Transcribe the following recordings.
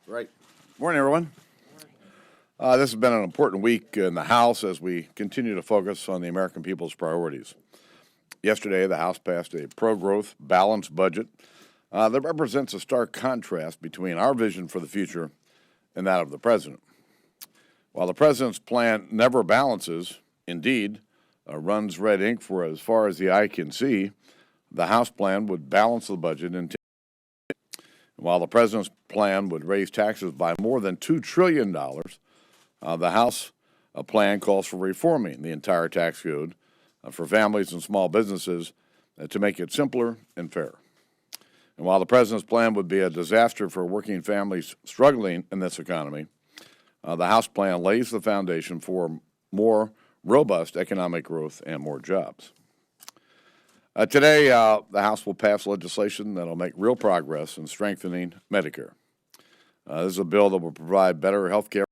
Right. Morning, everyone. This has been an important week in the House as we continue to focus on the American people's priorities. Yesterday, the House passed a pro-growth, balanced budget that represents a stark contrast between our vision for the future and that of the president. While the president's plan never balances, indeed, runs red ink for as far as the eye can see, the House plan would balance the budget and while the president's plan would raise taxes by more than $2 trillion, the House plan calls for reforming the entire tax code for families and small businesses to make it simpler and fair. And while the president's plan would be a disaster for working families struggling in this economy, the House plan lays the foundation for more robust economic growth and more jobs. Today, the House will pass legislation that will make real progress in strengthening Medicare. This is a bill that will provide better health care,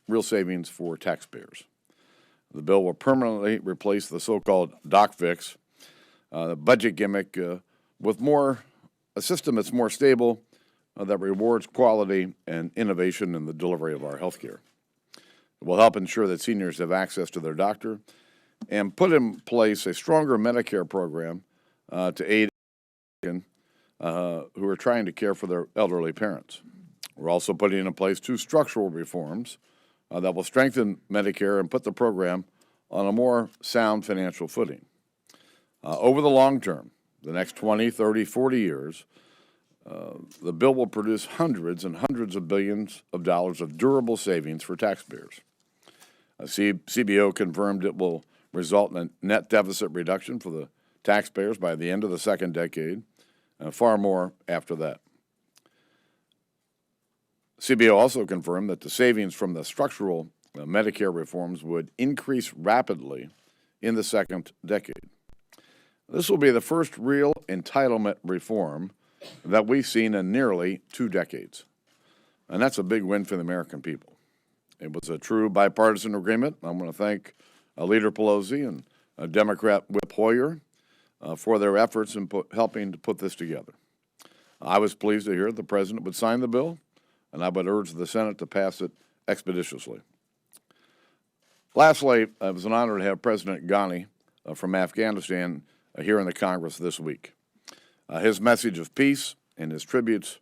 real savings for taxpayers. The bill will permanently replace the so-called doc fix, the budget gimmick, with a system that's more stable, that rewards quality and innovation in the delivery of our health care. It will help ensure that seniors have access to their doctor and put in place a stronger Medicare program to aid who are trying to care for their elderly parents. We're also putting in place two structural reforms that will strengthen Medicare and put the program on a more sound financial footing. Over the long term, the next 20, 30, 40 years, the bill will produce hundreds and hundreds of billions of dollars of durable savings for taxpayers. CBO confirmed it will result in a net deficit reduction for the taxpayers by the end of the second decade, and far more after that. CBO also confirmed that the savings from the structural Medicare reforms would increase rapidly in the second decade. This will be the first real entitlement reform that we've seen in nearly 2 decades, and that's a big win for the American people. It was a true bipartisan agreement. I want to thank Leader Pelosi and Democrat Whip Hoyer for their efforts in helping to put this together. I was pleased to hear the president would sign the bill, and I would urge the Senate to pass it expeditiously. Lastly, it was an honor to have President Ghani from Afghanistan here in the Congress this week. His message of peace and his tributes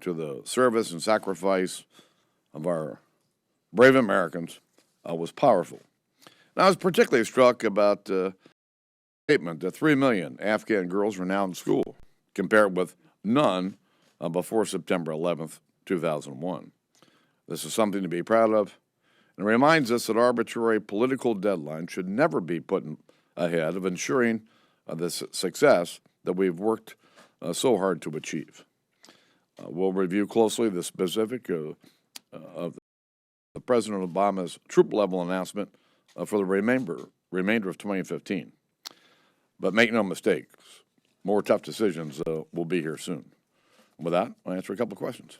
to the service and sacrifice of our brave Americans was powerful. And I was particularly struck about the statement that 3 million Afghan girls are now in school, compared with none before September 11th, 2001. This is something to be proud of, and it reminds us that arbitrary political deadlines should never be put ahead of ensuring the success that we've worked so hard to achieve. We'll review closely the specific of President Obama's troop-level announcement for the remainder of 2015. But make no mistakes, more tough decisions will be here soon. With that, I'll answer a couple of questions.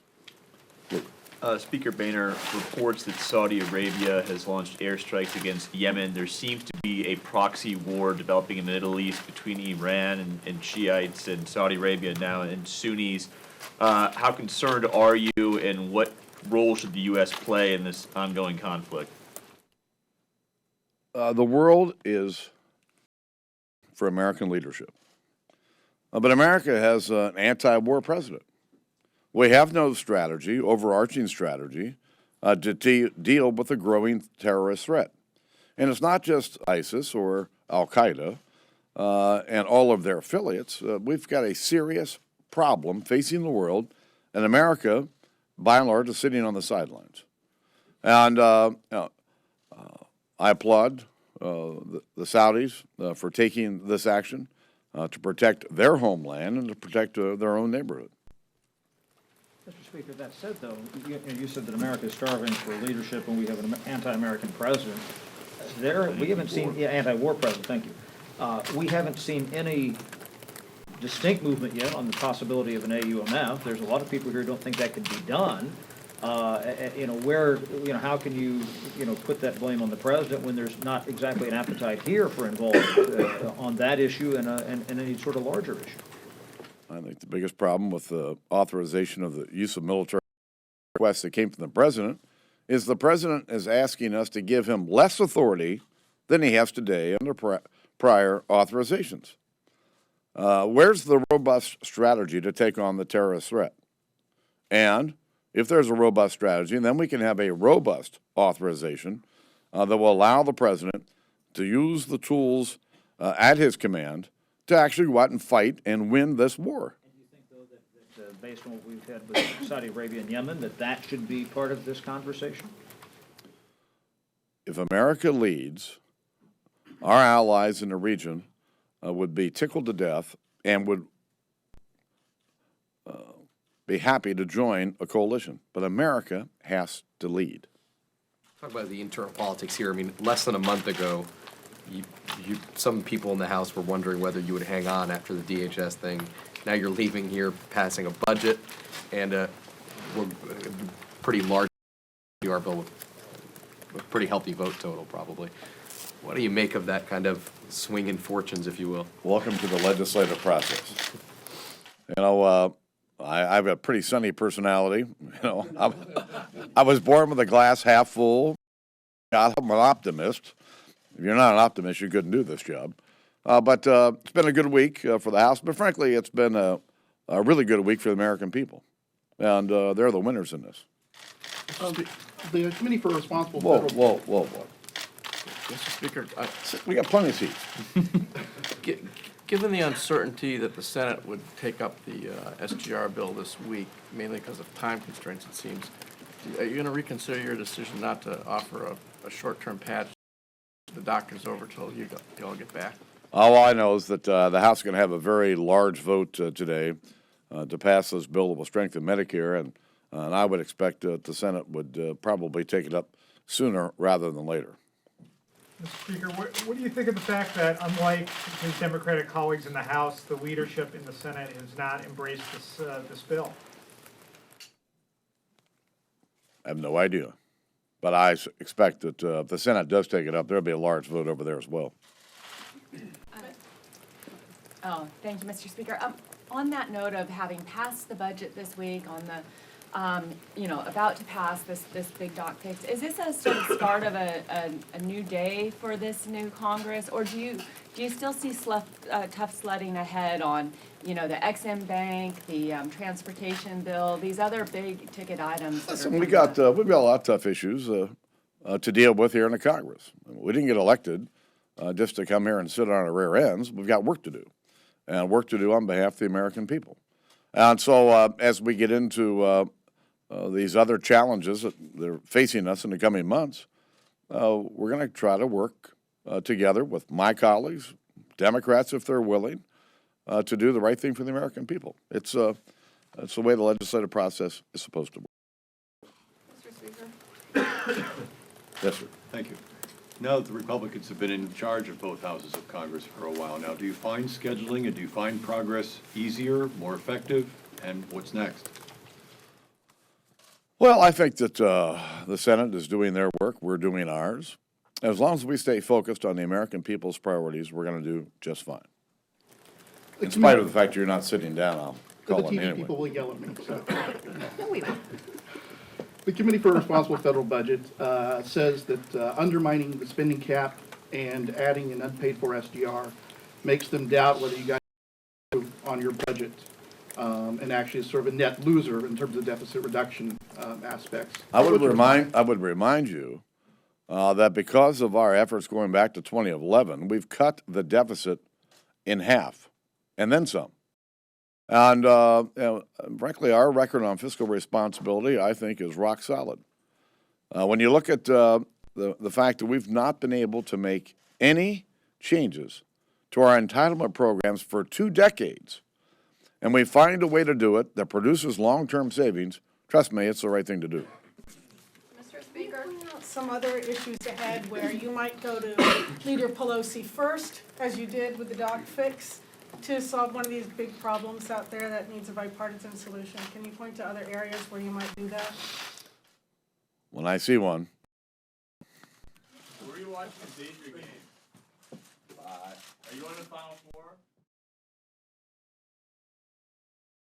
Speaker Boehner reports that Saudi Arabia has launched airstrikes against Yemen. There seems to be a proxy war developing in the Middle East between Iran and Shiites and Saudi Arabia now and Sunnis. How concerned are you, and what role should the U.S. play in this ongoing conflict? The world is for American leadership. But America has an anti-war president. We have no strategy, overarching strategy, to deal with the growing terrorist threat. And it's not just ISIS or Al-Qaeda and all of their affiliates. We've got a serious problem facing the world, and America, by and large, is sitting on the sidelines. And I applaud the Saudis for taking this action to protect their homeland and to protect their own neighborhood. Mr. Speaker, that said, though, you said that America is starving for leadership and we have an anti-American president. We haven't seen, anti-war president, thank you. We haven't seen any distinct movement yet on the possibility of an AUMF. There's a lot of people here who don't think that could be done. How can you, put that blame on the president when there's not exactly an appetite here for involvement on that issue and any sort of larger issue? I think the biggest problem with the authorization of the use of military request that came from the president is the president is asking us to give him less authority than he has today under prior authorizations. Where's the robust strategy to take on the terrorist threat? And if there's a robust strategy, then we can have a robust authorization that will allow the president to use the tools at his command to actually go out and fight and win this war. Do you think, though, that based on what we've had with Saudi Arabia and Yemen, that should be part of this conversation? If America leads, our allies in the region would be tickled to death and would be happy to join a coalition. But America has to lead. Talk about the internal politics here. I mean, less than a month ago, some people in the House were wondering whether you would hang on after the DHS thing. Now you're leaving here, passing a budget and a pretty large SDR bill with a pretty healthy vote total, probably. What do you make of that kind of swing in fortunes, if you will? Welcome to the legislative process. You know, I have a pretty sunny personality. You know, I was born with a glass half full. I'm an optimist. If you're not an optimist, you couldn't do this job. But it's been a good week for the House. But frankly, it's been a really good week for the American people. And they're the winners in this. The Committee for Responsible Whoa, Federal... whoa. Mr. Speaker, We got plenty of seats. Given the uncertainty that the Senate would take up the SGR bill this week, mainly because of time constraints, it seems, are you going to reconsider your decision not to offer a short-term patch to the doctors over till you all get back? All I know is that the House is going to have a very large vote today to pass this bill that will strengthen Medicare, and I would expect the Senate would probably take it up sooner rather than later. Mr. Speaker, what do you think of the fact that, unlike his Democratic colleagues in the House, the leadership in the Senate has not embraced this bill? I have no idea. But I expect that if the Senate does take it up, there'll be a large vote over there as well. Thank you, Mr. Speaker. On that note of having passed the budget this week, on the about to pass this big doc fix, is this a sort of start of a new day for this new Congress, or do you still see tough sledding ahead on, the XM Bank, the transportation bill, these other big ticket items? Listen, we've got a lot of tough issues to deal with here in the Congress. We didn't get elected just to come here and sit on our rear ends. We've got work to do, and work to do on behalf of the American people. And so as we get into these other challenges that are facing us in the coming months, we're going to try to work together with my colleagues, Democrats, if they're willing, to do the right thing for the American people. It's the way the legislative process is supposed to work. Mr. Speaker? Yes, sir. Thank you. Now that the Republicans have been in charge of both houses of Congress for a while now, do you find scheduling and do you find progress easier, more effective, and what's next? Well, I think that the Senate is doing their work. We're doing ours. As long as we stay focused on the American people's priorities, we're going to do just fine. In spite of the fact you're not sitting down, I'll call The it TV anyway. people will yell at me. So. No, we won't. The Committee for Responsible Federal Budget says that undermining the spending cap and adding an unpaid-for SDR makes them doubt whether you guys on your budget, and actually is sort of a net loser in terms of deficit reduction aspects. I would remind you that because of our efforts going back to 2011, we've cut the deficit in half, and then some. And frankly, our record on fiscal responsibility, I think, is rock solid. When you look at the fact that we've not been able to make any changes to our entitlement programs for 2 decades, and we find a way to do it that produces long-term savings, trust me, it's the right thing to do. Mr. Speaker, some other issues ahead where you might go to Leader Pelosi first, as you did with the doc fix, to solve one of these big problems out there that needs a bipartisan solution. Can you point to other areas where you might do that? When I see one. Were you watching the Danger game? Are you on the Final Four?